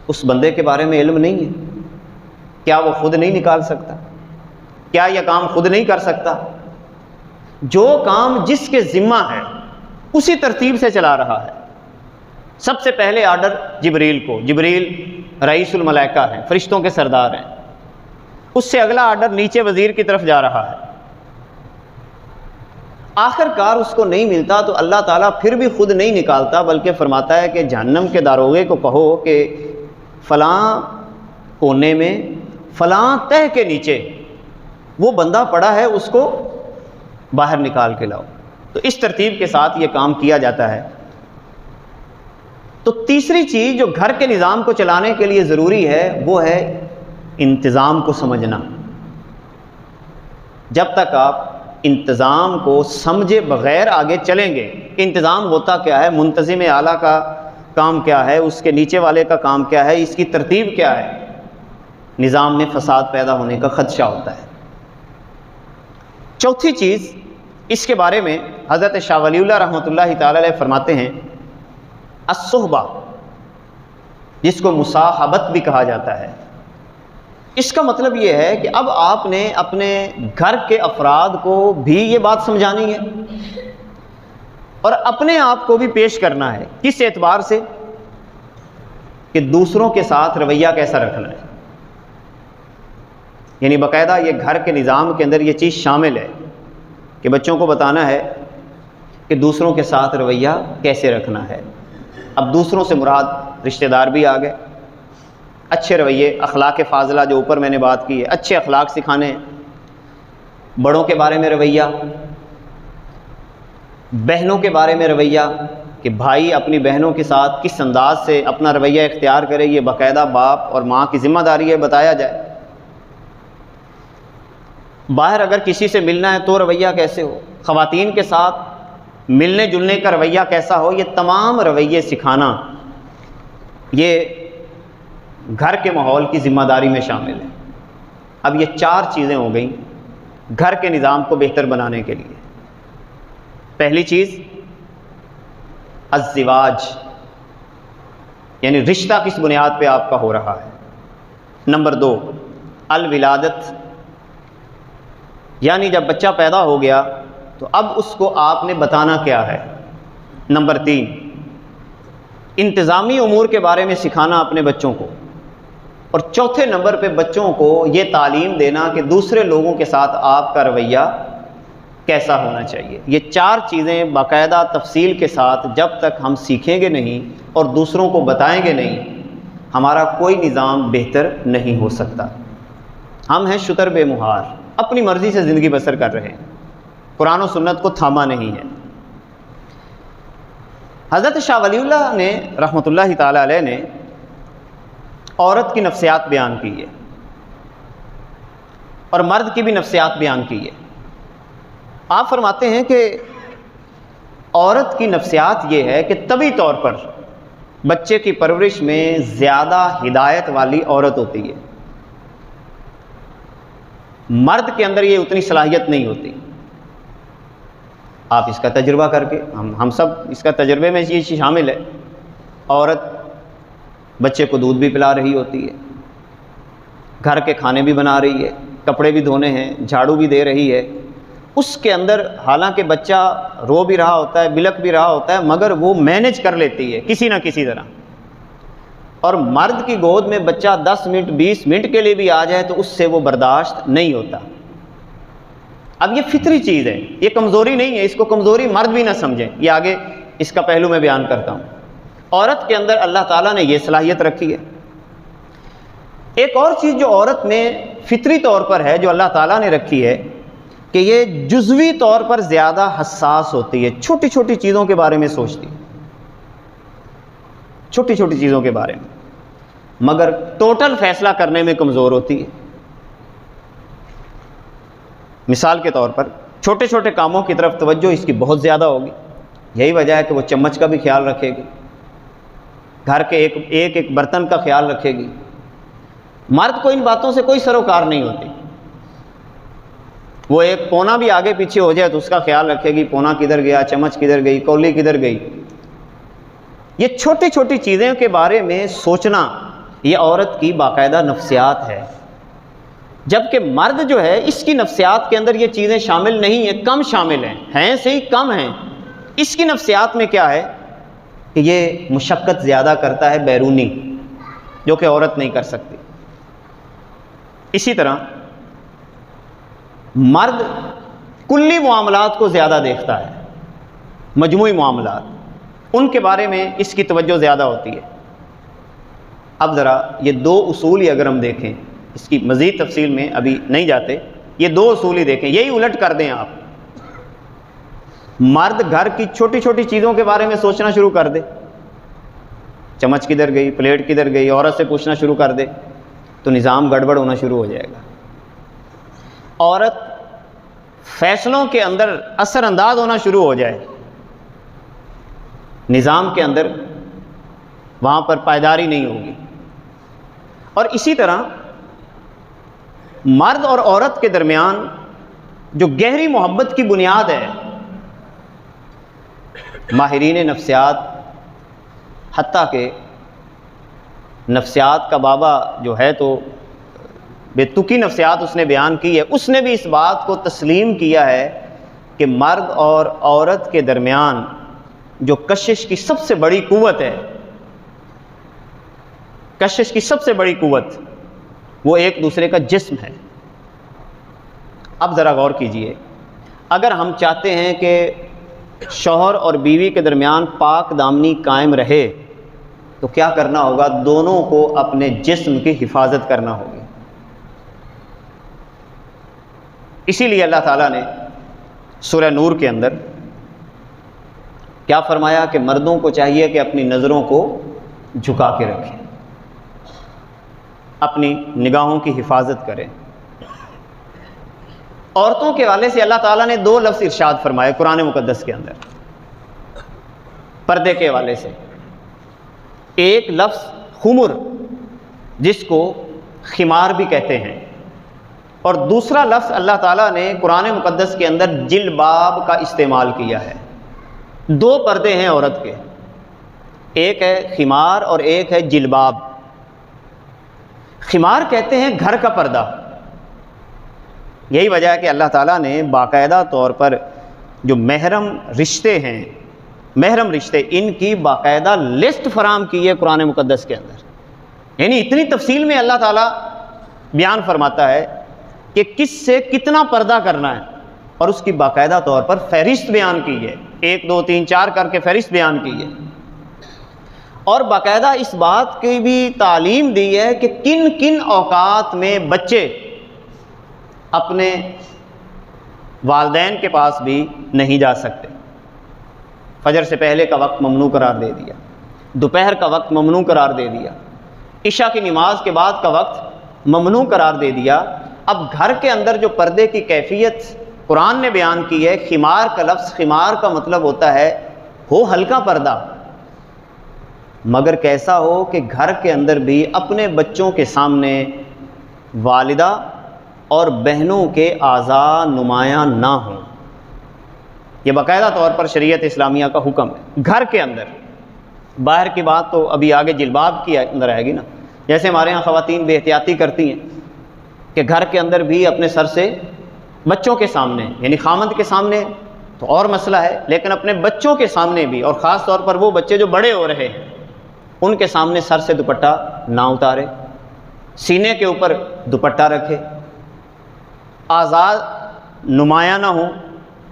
A: اس بندے کے بارے میں علم نہیں ہے؟ کیا وہ خود نہیں نکال سکتا؟ کیا یہ کام خود نہیں کر سکتا؟ جو کام جس کے ذمہ ہے اسی ترتیب سے چلا رہا ہے۔ سب سے پہلے آرڈر جبریل کو، جبریل رئیس الملائکہ ہیں، فرشتوں کے سردار ہیں، اس سے اگلا آرڈر نیچے وزیر کی طرف جا رہا ہے۔ آخر کار اس کو نہیں ملتا تو اللہ تعالیٰ پھر بھی خود نہیں نکالتا، بلکہ فرماتا ہے کہ جہنم کے داروغے کو کہو کہ فلاں کونے میں فلاں تہ کے نیچے وہ بندہ پڑا ہے، اس کو باہر نکال کے لاؤ۔ تو اس ترتیب کے ساتھ یہ کام کیا جاتا ہے۔ تو تیسری چیز جو گھر کے نظام کو چلانے کے لیے ضروری ہے وہ ہے انتظام کو سمجھنا۔ جب تک آپ انتظام کو سمجھے بغیر آگے چلیں گے، انتظام ہوتا کیا ہے، منتظم اعلیٰ کا کام کیا ہے، اس کے نیچے والے کا کام کیا ہے، اس کی ترتیب کیا ہے، نظام میں فساد پیدا ہونے کا خدشہ ہوتا ہے۔ چوتھی چیز اس کے بارے میں حضرت شاہ ولی اللہ رحمۃ اللہ تعالی علیہ فرماتے ہیں، الصحبہ، جس کو مصاحبت بھی کہا جاتا ہے۔ اس کا مطلب یہ ہے کہ اب آپ نے اپنے گھر کے افراد کو بھی یہ بات سمجھانی ہے اور اپنے آپ کو بھی پیش کرنا ہے۔ کس اعتبار سے؟ کہ دوسروں کے ساتھ رویہ کیسا رکھنا ہے، یعنی باقاعدہ یہ گھر کے نظام کے اندر یہ چیز شامل ہے کہ بچوں کو بتانا ہے کہ دوسروں کے ساتھ رویہ کیسے رکھنا ہے۔ اب دوسروں سے مراد رشتہ دار بھی آ گئے، اچھے رویے، اخلاق فاضلہ جو اوپر میں نے بات کی ہے، اچھے اخلاق سکھانے ہیں، بڑوں کے بارے میں رویہ، بہنوں کے بارے میں رویہ کہ بھائی اپنی بہنوں کے ساتھ کس انداز سے اپنا رویہ اختیار کرے، یہ باقاعدہ باپ اور ماں کی ذمہ داری ہے، بتایا جائے۔ باہر اگر کسی سے ملنا ہے تو رویہ کیسے ہو، خواتین کے ساتھ ملنے جلنے کا رویہ کیسا ہو، یہ تمام رویے سکھانا یہ گھر کے ماحول کی ذمہ داری میں شامل ہے۔ اب یہ چار چیزیں ہو گئیں گھر کے نظام کو بہتر بنانے کے لیے۔ پہلی چیز الزواج، یعنی رشتہ کس بنیاد پہ آپ کا ہو رہا ہے۔ نمبر دو الولادت، یعنی جب بچہ پیدا ہو گیا تو اب اس کو آپ نے بتانا کیا ہے۔ نمبر تین انتظامی امور کے بارے میں سکھانا اپنے بچوں کو، اور چوتھے نمبر پہ بچوں کو یہ تعلیم دینا کہ دوسرے لوگوں کے ساتھ آپ کا رویہ کیسا ہونا چاہیے۔ یہ چار چیزیں باقاعدہ تفصیل کے ساتھ جب تک ہم سیکھیں گے نہیں اور دوسروں کو بتائیں گے نہیں، ہمارا کوئی نظام بہتر نہیں ہو سکتا۔ ہم ہیں شتر بے مہار، اپنی مرضی سے زندگی بسر کر رہے ہیں، قرآن و سنت کو تھاما نہیں ہے۔ حضرت شاہ ولی اللہ نے رحمۃ اللہ تعالی علیہ نے عورت کی نفسیات بیان کی ہے اور مرد کی بھی نفسیات بیان کی ہے۔ آپ فرماتے ہیں کہ عورت کی نفسیات یہ ہے کہ طبعی طور پر بچے کی پرورش میں زیادہ ہدایت والی عورت ہوتی ہے، مرد کے اندر یہ اتنی صلاحیت نہیں ہوتی۔ آپ اس کا تجربہ کر کے ہم سب اس کا تجربے میں یہ چیز شامل ہے، عورت بچے کو دودھ بھی پلا رہی ہوتی ہے، گھر کے کھانے بھی بنا رہی ہے، کپڑے بھی دھونے ہیں، جھاڑو بھی دے رہی ہے، اس کے اندر حالانکہ بچہ رو بھی رہا ہوتا ہے، بلک بھی رہا ہوتا ہے، مگر وہ مینیج کر لیتی ہے کسی نہ کسی طرح۔ اور مرد کی گود میں بچہ 10 منٹ 20 منٹ کے لیے بھی آ جائے تو اس سے وہ برداشت نہیں ہوتا۔ اب یہ فطری چیز ہے، یہ کمزوری نہیں ہے، اس کو کمزوری مرد بھی نہ سمجھیں، یہ آگے اس کا پہلو میں بیان کرتا ہوں۔ عورت کے اندر اللہ تعالیٰ نے یہ صلاحیت رکھی ہے۔ ایک اور چیز جو عورت میں فطری طور پر ہے، جو اللہ تعالیٰ نے رکھی ہے، کہ یہ جزوی طور پر زیادہ حساس ہوتی ہے، چھوٹی چھوٹی چیزوں کے بارے میں سوچتی ہے، چھوٹی چھوٹی چیزوں کے بارے میں، مگر ٹوٹل فیصلہ کرنے میں کمزور ہوتی ہے۔ مثال کے طور پر چھوٹے چھوٹے کاموں کی طرف توجہ اس کی بہت زیادہ ہوگی، یہی وجہ ہے کہ وہ چمچ کا بھی خیال رکھے گی، گھر کے ایک برتن کا خیال رکھے گی۔ مرد کو ان باتوں سے کوئی سروکار نہیں ہوتی، وہ ایک پونا بھی آگے پیچھے ہو جائے تو اس کا خیال رکھے گی، پونا کدھر گیا، چمچ کدھر گئی، کولی کدھر گئی۔ یہ چھوٹی چھوٹی چیزیں کے بارے میں سوچنا یہ عورت کی باقاعدہ نفسیات ہے، جبکہ مرد جو ہے اس کی نفسیات کے اندر یہ چیزیں شامل نہیں ہیں، کم شامل ہیں صحیح کم ہیں۔ اس کی نفسیات میں کیا ہے کہ یہ مشقت زیادہ کرتا ہے بیرونی، جو کہ عورت نہیں کر سکتی۔ اسی طرح مرد کلی معاملات کو زیادہ دیکھتا ہے، مجموعی معاملات، ان کے بارے میں اس کی توجہ زیادہ ہوتی ہے۔ اب ذرا یہ دو اصول ہی اگر ہم دیکھیں، اس کی مزید تفصیل میں ابھی نہیں جاتے، یہ دو اصول ہی دیکھیں، یہی الٹ کر دیں آپ۔ مرد گھر کی چھوٹی چھوٹی چیزوں کے بارے میں سوچنا شروع کر دے، چمچ کدھر گئی، پلیٹ کدھر گئی، عورت سے پوچھنا شروع کر دے تو نظام گڑبڑ ہونا شروع ہو جائے گا۔ عورت فیصلوں کے اندر اثر انداز ہونا شروع ہو جائے، نظام کے اندر وہاں پر پائیداری نہیں ہوگی۔ اور اسی طرح مرد اور عورت کے درمیان جو گہری محبت کی بنیاد ہے، ماہرین نفسیات، حتیٰ کہ نفسیات کا بابا جو ہے تو بے تکی نفسیات اس نے بیان کی ہے، اس نے بھی اس بات کو تسلیم کیا ہے کہ مرد اور عورت کے درمیان جو کشش کی سب سے بڑی قوت ہے، کشش کی سب سے بڑی قوت وہ ایک دوسرے کا جسم ہے۔ اب ذرا غور کیجئے، اگر ہم چاہتے ہیں کہ شوہر اور بیوی کے درمیان پاک دامنی قائم رہے تو کیا کرنا ہوگا؟ دونوں کو اپنے جسم کی حفاظت کرنا ہوگی۔ اسی لیے اللہ تعالیٰ نے سورہ نور کے اندر کیا فرمایا کہ مردوں کو چاہیے کہ اپنی نظروں کو جھکا کے رکھیں، اپنی نگاہوں کی حفاظت کریں۔ عورتوں کے حوالے سے اللہ تعالیٰ نے 2 لفظ ارشاد فرمائے قرآن مقدس کے اندر پردے کے حوالے سے۔ ایک لفظ خمر، جس کو خمار بھی کہتے ہیں، اور دوسرا لفظ اللہ تعالیٰ نے قرآن مقدس کے اندر جلباب کا استعمال کیا ہے۔ 2 پردے ہیں عورت کے، ایک ہے خمار اور ایک ہے جلباب۔ خمار کہتے ہیں گھر کا پردہ، یہی وجہ ہے کہ اللہ تعالیٰ نے باقاعدہ طور پر جو محرم رشتے ہیں، محرم رشتے، ان کی باقاعدہ لسٹ فراہم کی ہے قرآن مقدس کے اندر۔ یعنی اتنی تفصیل میں اللہ تعالیٰ بیان فرماتا ہے کہ کس سے کتنا پردہ کرنا ہے، اور اس کی باقاعدہ طور پر فہرست بیان کی ہے، 1 2 3 4 کر کے فہرست بیان کی ہے، اور باقاعدہ اس بات کی بھی تعلیم دی ہے کہ کن کن اوقات میں بچے اپنے والدین کے پاس بھی نہیں جا سکتے۔ فجر سے پہلے کا وقت ممنوع قرار دے دیا، دوپہر کا وقت ممنوع قرار دے دیا، عشاء کی نماز کے بعد کا وقت ممنوع قرار دے دیا۔ اب گھر کے اندر جو پردے کی کیفیت قرآن نے بیان کی ہے، خمار کا لفظ، خمار کا مطلب ہوتا ہے ہو ہلکا پردہ، مگر کیسا ہو کہ گھر کے اندر بھی اپنے بچوں کے سامنے والدہ اور بہنوں کے اعضاء نمایاں نہ ہوں۔ یہ باقاعدہ طور پر شریعت اسلامیہ کا حکم ہے گھر کے اندر۔ باہر کی بات تو ابھی آگے جلباب کی اندر آئے گی نا، جیسے ہمارے ہاں خواتین بے احتیاطی کرتی ہیں کہ گھر کے اندر بھی اپنے سر سے بچوں کے سامنے، یعنی خامند کے سامنے تو اور مسئلہ ہے، لیکن اپنے بچوں کے سامنے بھی، اور خاص طور پر وہ بچے جو بڑے ہو رہے ہیں ان کے سامنے سر سے دوپٹہ نہ اتارے، سینے کے اوپر دوپٹہ رکھے، اعضاء نمایاں نہ ہوں۔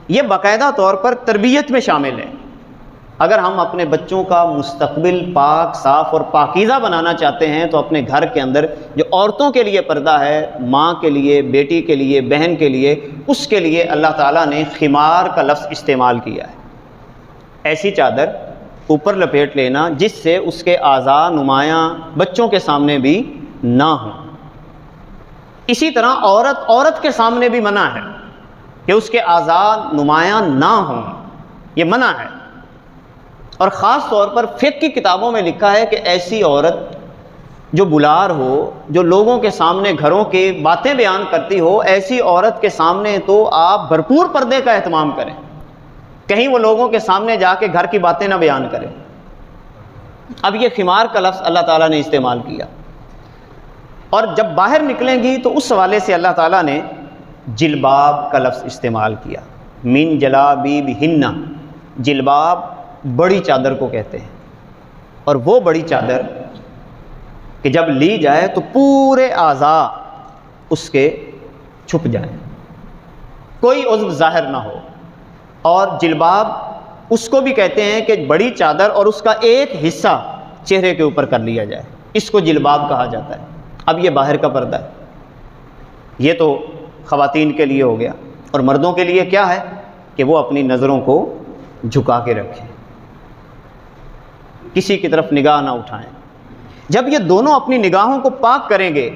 A: یہ باقاعدہ طور پر تربیت میں شامل ہے۔ اگر ہم اپنے بچوں کا مستقبل پاک، صاف اور پاکیزہ بنانا چاہتے ہیں تو اپنے گھر کے اندر جو عورتوں کے لیے پردہ ہے، ماں کے لیے، بیٹی کے لیے، بہن کے لیے، اس کے لیے اللہ تعالیٰ نے خمار کا لفظ استعمال کیا ہے۔ ایسی چادر اوپر لپیٹ لینا جس سے اس کے اعضاء نمایاں بچوں کے سامنے بھی نہ ہوں۔ اسی طرح عورت کے سامنے بھی منع ہے کہ اس کے اعضاء نمایاں نہ ہوں، یہ منع ہے۔ اور خاص طور پر فقہ کی کتابوں میں لکھا ہے کہ ایسی عورت جو بلار ہو، جو لوگوں کے سامنے گھروں کی باتیں بیان کرتی ہو، ایسی عورت کے سامنے تو آپ بھرپور پردے کا اہتمام کریں، کہیں وہ لوگوں کے سامنے جا کے گھر کی باتیں نہ بیان کریں۔ اب یہ خمار کا لفظ اللہ تعالیٰ نے استعمال کیا، اور جب باہر نکلیں گی تو اس حوالے سے اللہ تعالیٰ نے جلباب کا لفظ استعمال کیا، من جلابیبہن۔ جلباب بڑی چادر کو کہتے ہیں، اور وہ بڑی چادر کہ جب لی جائے تو پورے اعضاء اس کے چھپ جائیں، کوئی عضو ظاہر نہ ہو۔ اور جلباب اس کو بھی کہتے ہیں کہ بڑی چادر اور اس کا ایک حصہ چہرے کے اوپر کر لیا جائے، اس کو جلباب کہا جاتا ہے۔ اب یہ باہر کا پردہ ہے، یہ تو خواتین کے لیے ہو گیا، اور مردوں کے لیے کیا ہے کہ وہ اپنی نظروں کو جھکا کے رکھیں، کسی کی طرف نگاہ نہ اٹھائیں۔ جب یہ دونوں اپنی نگاہوں کو پاک کریں گے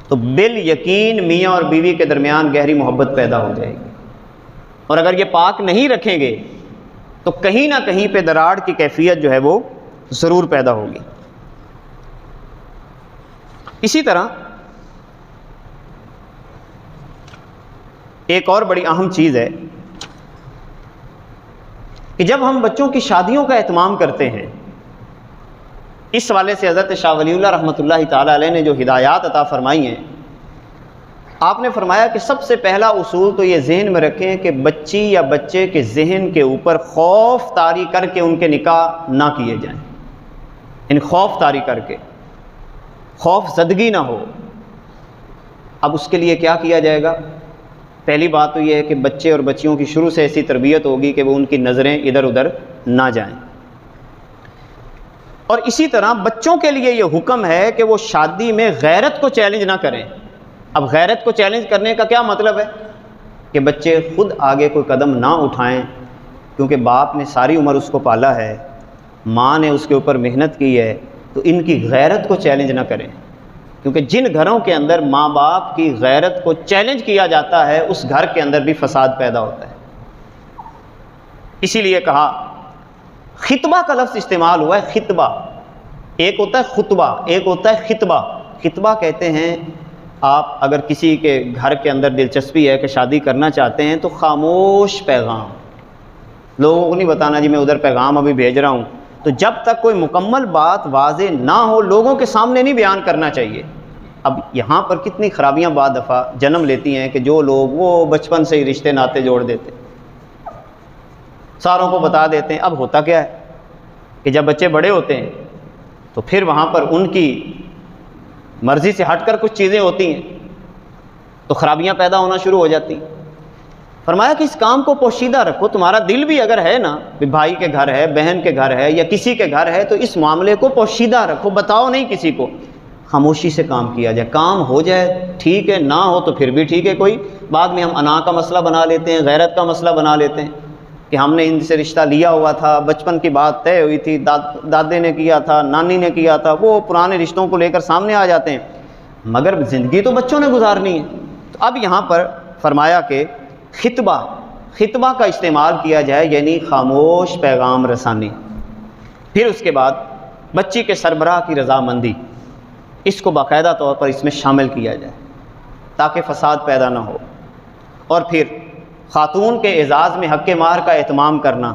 A: تو بالیقین میاں اور بیوی کے درمیان گہری محبت پیدا ہو جائے گی، اور اگر یہ پاک نہیں رکھیں گے تو کہیں نہ کہیں پہ دراڑ کی کیفیت جو ہے وہ ضرور پیدا ہوگی۔ اسی طرح ایک اور بڑی اہم چیز ہے کہ جب ہم بچوں کی شادیوں کا اہتمام کرتے ہیں، اس حوالے سے حضرت شاہ ولی اللہ رحمۃ اللہ تعالیٰ علیہ نے جو ہدایات عطا فرمائی ہیں، آپ نے فرمایا کہ سب سے پہلا اصول تو یہ ذہن میں رکھیں کہ بچی یا بچے کے ذہن کے اوپر خوف طاری کر کے ان کے نکاح نہ کیے جائیں، ان خوف طاری کر کے، خوف زدگی نہ ہو۔ اب اس کے لیے کیا کیا جائے گا؟ پہلی بات تو یہ ہے کہ بچے اور بچیوں کی شروع سے ایسی تربیت ہوگی کہ وہ ان کی نظریں ادھر ادھر نہ جائیں، اور اسی طرح بچوں کے لیے یہ حکم ہے کہ وہ شادی میں غیرت کو چیلنج نہ کریں۔ اب غیرت کو چیلنج کرنے کا کیا مطلب ہے کہ بچے خود آگے کوئی قدم نہ اٹھائیں، کیونکہ باپ نے ساری عمر اس کو پالا ہے، ماں نے اس کے اوپر محنت کی ہے، تو ان کی غیرت کو چیلنج نہ کریں، کیونکہ جن گھروں کے اندر ماں باپ کی غیرت کو چیلنج کیا جاتا ہے اس گھر کے اندر بھی فساد پیدا ہوتا ہے۔ اسی لیے کہا، خطبہ کا لفظ استعمال ہوا ہے، خطبہ۔ ایک ہوتا ہے خطبہ، ایک ہوتا ہے خطبہ۔ خطبہ کہتے ہیں آپ اگر کسی کے گھر کے اندر دلچسپی ہے کہ شادی کرنا چاہتے ہیں تو خاموش پیغام، لوگوں کو نہیں بتانا جی میں ادھر پیغام ابھی بھیج رہا ہوں، تو جب تک کوئی مکمل بات واضح نہ ہو لوگوں کے سامنے نہیں بیان کرنا چاہیے۔ اب یہاں پر کتنی خرابیاں بعض دفعہ جنم لیتی ہیں کہ جو لوگ وہ بچپن سے ہی رشتے ناتے جوڑ دیتے، ساروں کو بتا دیتے ہیں۔ اب ہوتا کیا ہے کہ جب بچے بڑے ہوتے ہیں تو پھر وہاں پر ان کی مرضی سے ہٹ کر کچھ چیزیں ہوتی ہیں تو خرابیاں پیدا ہونا شروع ہو جاتی ہیں۔ فرمایا کہ اس کام کو پوشیدہ رکھو، تمہارا دل بھی اگر ہے نا، بھائی کے گھر ہے، بہن کے گھر ہے یا کسی کے گھر ہے، تو اس معاملے کو پوشیدہ رکھو، بتاؤ نہیں کسی کو، خاموشی سے کام کیا جائے۔ کام ہو جائے ٹھیک ہے، نہ ہو تو پھر بھی ٹھیک ہے، کوئی بعد میں ہم انا کا مسئلہ بنا لیتے ہیں، غیرت کا مسئلہ بنا لیتے ہیں، کہ ہم نے ان سے رشتہ لیا ہوا تھا، بچپن کی بات طے ہوئی تھی، دادے نے کیا تھا، نانی نے کیا تھا، وہ پرانے رشتوں کو لے کر سامنے آ جاتے ہیں، مگر زندگی تو بچوں نے گزارنی ہے۔ تو اب یہاں پر فرمایا کہ خطبہ کا استعمال کیا جائے، یعنی خاموش پیغام رسانی۔ پھر اس کے بعد بچی کے سربراہ کی رضامندی، اس کو باقاعدہ طور پر اس میں شامل کیا جائے تاکہ فساد پیدا نہ ہو۔ اور پھر خاتون کے اعزاز میں حق مہر کا اہتمام کرنا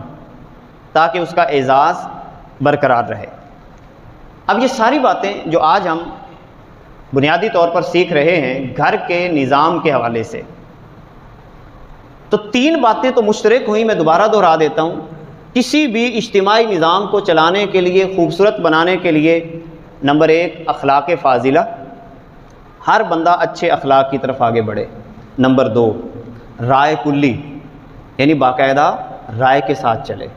A: تاکہ اس کا اعزاز برقرار رہے۔ اب یہ ساری باتیں جو آج ہم بنیادی طور پر سیکھ رہے ہیں گھر کے نظام کے حوالے سے، تو 3 باتیں تو مشترک ہوئی، میں دوبارہ دہرا دیتا ہوں۔ کسی بھی اجتماعی نظام کو چلانے کے لیے، خوبصورت بنانے کے لیے، نمبر 1 اخلاق فاضلہ، ہر بندہ اچھے اخلاق کی طرف آگے بڑھے۔ نمبر 2 رائے کلی، یعنی باقاعدہ رائے کے ساتھ چلے،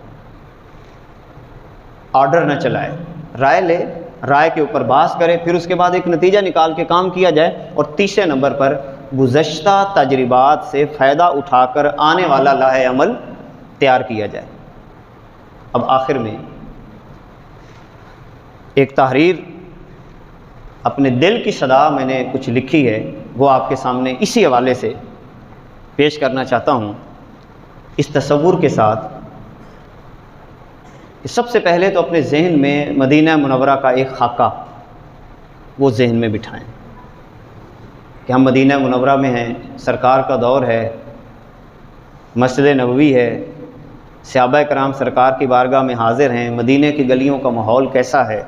A: آرڈر نہ چلائے، رائے لے، رائے کے اوپر بحث کرے، پھر اس کے بعد ایک نتیجہ نکال کے کام کیا جائے۔ اور تیسرے نمبر پر گزشتہ تجربات سے فائدہ اٹھا کر آنے والا لاہ عمل تیار کیا جائے۔ اب آخر میں ایک تحریر اپنے دل کی صدا میں نے کچھ لکھی ہے، وہ آپ کے سامنے اسی حوالے سے پیش کرنا چاہتا ہوں، اس تصور کے ساتھ کہ سب سے پہلے تو اپنے ذہن میں مدینہ منورہ کا ایک خاکہ وہ ذہن میں بٹھائیں کہ ہم مدینہ منورہ میں ہیں، سرکار کا دور ہے، مسجد نبوی ہے، صحابہ کرام سرکار کی بارگاہ میں حاضر ہیں، مدینہ کی گلیوں کا ماحول کیسا ہے۔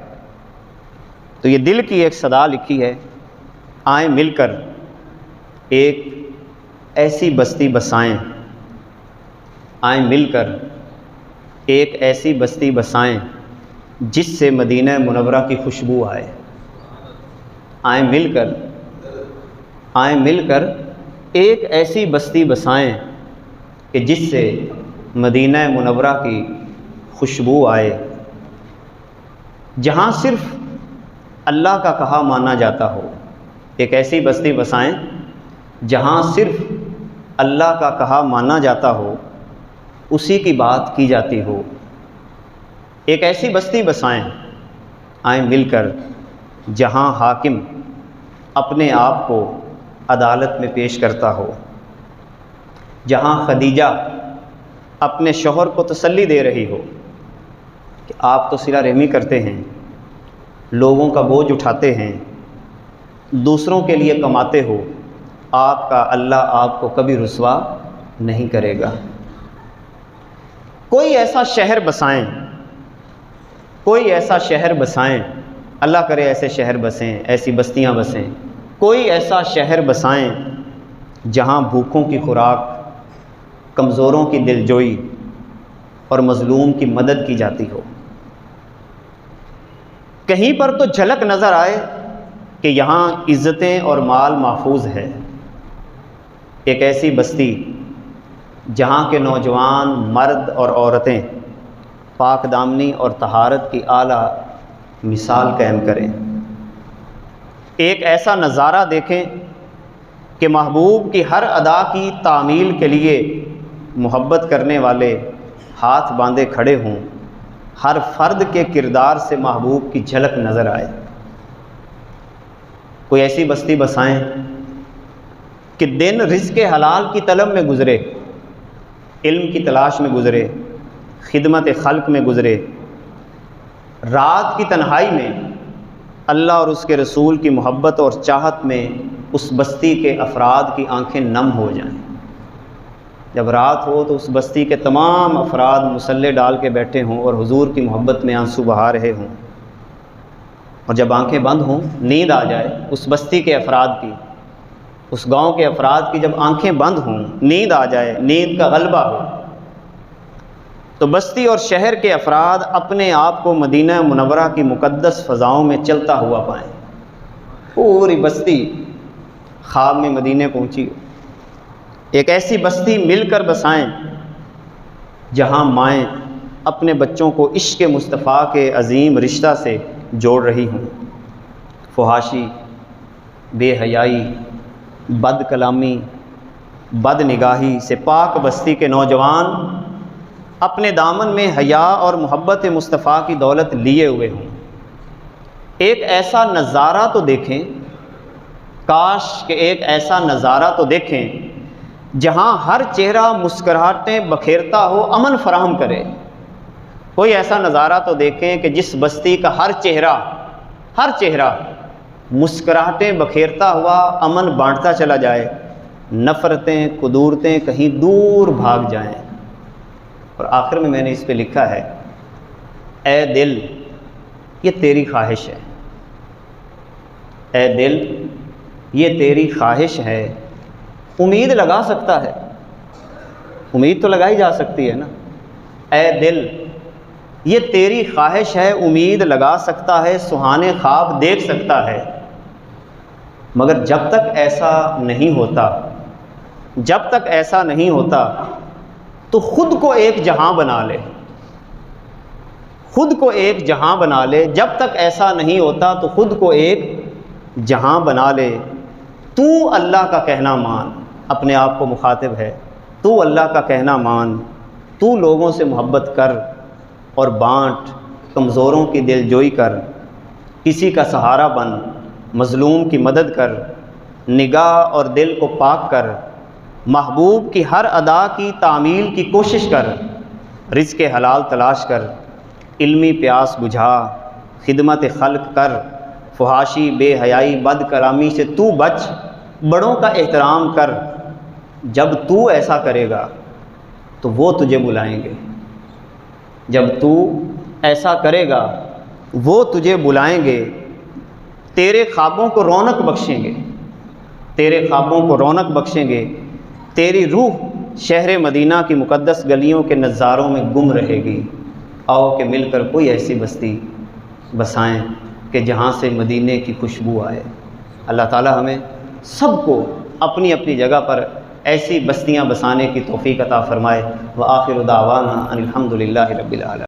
A: تو یہ دل کی ایک صدا لکھی ہے، آئیں مل کر ایک ایسی بستی بسائیں، آئیں مل کر ایک ایسی بستی بسائیں جس سے مدینہ منورہ کی خوشبو آئے۔ آئیں مل کر ایک ایسی بستی بسائیں کہ جس سے مدینہ منورہ کی خوشبو آئے، جہاں صرف اللہ کا کہا مانا جاتا ہو۔ ایک ایسی بستی بسائیں جہاں صرف اللہ کا کہا مانا جاتا ہو، اسی کی بات کی جاتی ہو۔ ایک ایسی بستی بسائیں، آئیں مل کر، جہاں حاکم اپنے آپ کو عدالت میں پیش کرتا ہو، جہاں خدیجہ اپنے شوہر کو تسلی دے رہی ہو کہ آپ تو صلہ رحمی کرتے ہیں، لوگوں کا بوجھ اٹھاتے ہیں، دوسروں کے لیے کماتے ہو، آپ کا اللہ آپ کو کبھی رسوا نہیں کرے گا۔ کوئی ایسا شہر بسائیں، اللہ کرے ایسے شہر بسیں، ایسی بستیاں بسیں، کوئی ایسا شہر بسائیں جہاں بھوکوں کی خوراک، کمزوروں کی دلجوئی اور مظلوم کی مدد کی جاتی ہو۔ کہیں پر تو جھلک نظر آئے کہ یہاں عزتیں اور مال محفوظ ہے۔ ایک ایسی بستی جہاں کے نوجوان، مرد اور عورتیں پاک دامنی اور طہارت کی اعلیٰ مثال قائم کریں۔ ایک ایسا نظارہ دیکھیں کہ محبوب کی ہر ادا کی تعمیل کے لیے محبت کرنے والے ہاتھ باندھے کھڑے ہوں، ہر فرد کے کردار سے محبوب کی جھلک نظر آئے۔ کوئی ایسی بستی بسائیں کہ دن رزق حلال کی طلب میں گزرے، علم کی تلاش میں گزرے، خدمت خلق میں گزرے، رات کی تنہائی میں اللہ اور اس کے رسول کی محبت اور چاہت میں اس بستی کے افراد کی آنکھیں نم ہو جائیں۔ جب رات ہو تو اس بستی کے تمام افراد مصلے ڈال کے بیٹھے ہوں اور حضور کی محبت میں آنسو بہا رہے ہوں، اور جب آنکھیں بند ہوں، نیند آ جائے اس بستی کے افراد کی، اس گاؤں کے افراد کی، جب آنکھیں بند ہوں، نیند آ جائے، نیند کا غلبہ ہو، تو بستی اور شہر کے افراد اپنے آپ کو مدینہ منورہ کی مقدس فضاؤں میں چلتا ہوا پائیں۔ پوری بستی خواب میں مدینے پہنچی۔ ایک ایسی بستی مل کر بسائیں جہاں مائیں اپنے بچوں کو عشق مصطفیٰ کے عظیم رشتہ سے جوڑ رہی ہوں۔ فحاشی، بے حیائی، بد کلامی، بد نگاہی سے پاک بستی کے نوجوان اپنے دامن میں حیا اور محبت مصطفیٰ کی دولت لیے ہوئے ہوں۔ ایک ایسا نظارہ تو دیکھیں، کاش کہ ایک ایسا نظارہ تو دیکھیں جہاں ہر چہرہ مسکراہٹیں بکھیرتا ہو، امن فراہم کرے۔ کوئی ایسا نظارہ تو دیکھیں کہ جس بستی کا ہر چہرہ مسکراہٹیں بکھیرتا ہوا امن بانٹتا چلا جائے، نفرتیں قدورتیں کہیں دور بھاگ جائیں۔ اور آخر میں نے اس پہ لکھا ہے، اے دل یہ تیری خواہش ہے، اے دل یہ تیری خواہش ہے، امید لگا سکتا ہے، امید تو لگائی جا سکتی ہے نا۔ اے دل یہ تیری خواہش ہے، امید لگا سکتا ہے، سہانے خواب دیکھ سکتا ہے، مگر جب تک ایسا نہیں ہوتا تو خود کو ایک جہاں بنا لے، جب تک ایسا نہیں ہوتا تو خود کو ایک جہاں بنا لے۔ تو اللہ کا کہنا مان، اپنے آپ کو مخاطب ہے، تو اللہ کا کہنا مان، تو لوگوں سے محبت کر اور بانٹ، کمزوروں کی دل جوئی کر، کسی کا سہارا بن، مظلوم کی مدد کر، نگاہ اور دل کو پاک کر، محبوب کی ہر ادا کی تعمیل کی کوشش کر، رزق حلال تلاش کر، علمی پیاس بجھا، خدمت خلق کر، فحاشی بے حیائی بد کلامی سے تو بچ، بڑوں کا احترام کر۔ جب تو ایسا کرے گا تو وہ تجھے بلائیں گے، جب تو ایسا کرے گا وہ تجھے بلائیں گے، تیرے خوابوں کو رونق بخشیں گے، تیری روح شہر مدینہ کی مقدس گلیوں کے نظاروں میں گم رہے گی۔ آؤ کہ مل کر کوئی ایسی بستی بسائیں کہ جہاں سے مدینے کی خوشبو آئے۔ اللہ تعالی ہمیں سب کو اپنی اپنی جگہ پر ایسی بستیاں بسانے کی توفیق عطا فرمائے۔ وآخر دعوانا ان الحمد للہ رب العالمین۔